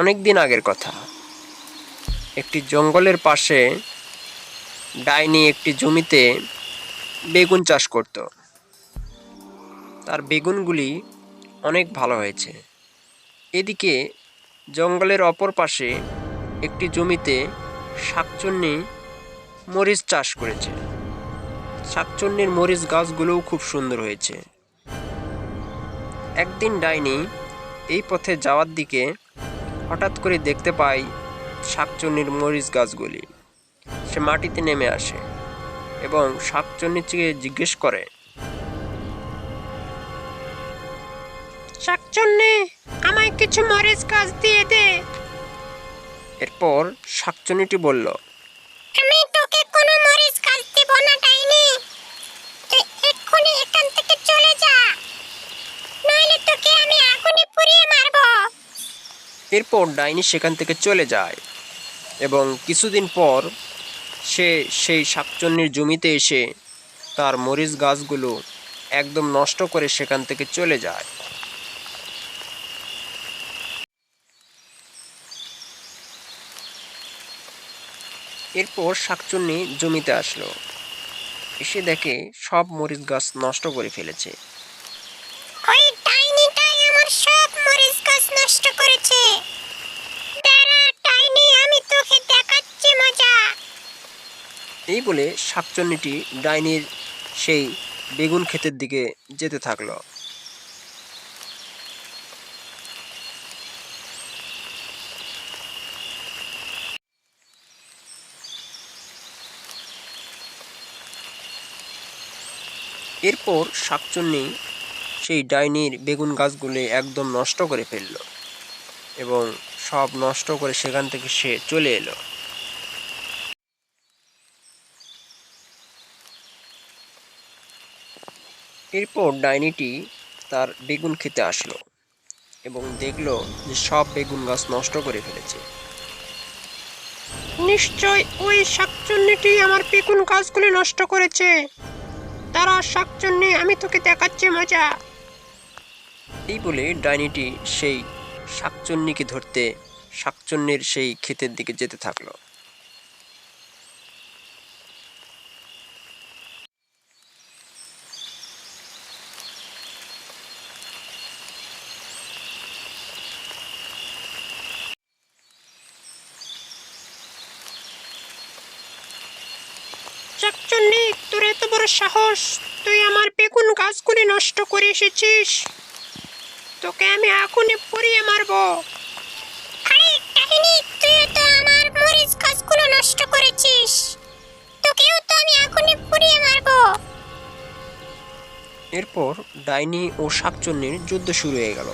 অনেক দিন আগের কথা। একটি জঙ্গলের পাশে ডাইনি একটি জমিতে বেগুন চাষ করত। তার বেগুনগুলি অনেক ভালো হয়েছে। এদিকে জঙ্গলের অপর পাশে একটি জমিতে শাকচুন্নি মরিচ চাষ করেছে। শাকচুন্নির মরিচ গাছগুলোও খুব সুন্দর হয়েছে। একদিন ডাইনি এই পথে যাওয়ার দিকে হঠাৎ করে দেখতে পায় শাকচুন্নির মরিচ গাছগুলি। সে মাটিতে নেমে আসে এবং শাকচুন্নিকে জিজ্ঞেস করে, শাকচুন্নি, আমায় কিছু মরিচ গাছ দিয়ে দে। এরপর শাকচুন্নিটি বলল, আমি তোকে কোনো মরিচ গাছ দেব না ডাইনি। তুই এক্ষুনি এখান থেকে চলে যা, নইলে তোকে আমি আগুনে পুড়িয়ে মারবো। এরপর ডাইনি সেখান থেকে চলে যায় এবং কিছুদিন পর সে সেই শাকচুন্নির জমিতে এসে তার মরিচ গাছগুলো একদম নষ্ট করে সেখান থেকে চলে যায়। এরপর শাকচুন্নি জমিতে আসলো, এসে দেখে সব মরিচ গাছ নষ্ট করে ফেলেছে। ওই ডাইনিটাই আমার সব মরিচ গাছ নষ্ট করেছে। দাঁড়া ডাইনি, আমি তোকে দেখাচ্ছি মজা। এই বলে শাকচুন্নিটি ডাইনির সেই বেগুন ক্ষেতের দিকে যেতে থাকলো। এরপর শাকচুন্নি সেই ডাইনির বেগুন গাছগুলি একদম নষ্ট করে ফেলল এবং সব নষ্ট করে সেখান থেকে সে চলে এলো। এরপর ডাইনিটি তার বেগুন খেতে আসলো এবং দেখলো যে সব বেগুন গাছ নষ্ট করে ফেলেছে। নিশ্চয় ওই শাকচুন্নিটি আমার বেগুন গাছগুলি নষ্ট করেছে। তারা শাকচুন্নি, আমি তোকে দেখাচ্ছি মজা। এই বলে ডাইনিটি সেই শাকচুন্নিকে ধরতে শাকচুন্নির সেই ক্ষেতের দিকে যেতে থাকলো। শাকচুন্নি, তোর এত বড় সাহস, তুই আমার বেগুন গাছগুলি নষ্ট করে এসেছিস। তোকে আমি আগুনে পুড়িয়ে মারবো। আরে ডাইনি, তুই তো আমার মরিচ গাছগুলো নষ্ট করেছিস, তোকেও তো আমি আগুনে পুড়িয়ে মারবো। এরপর ডাইনি ও শাকচুন্নির যুদ্ধ শুরু হয়ে গেল।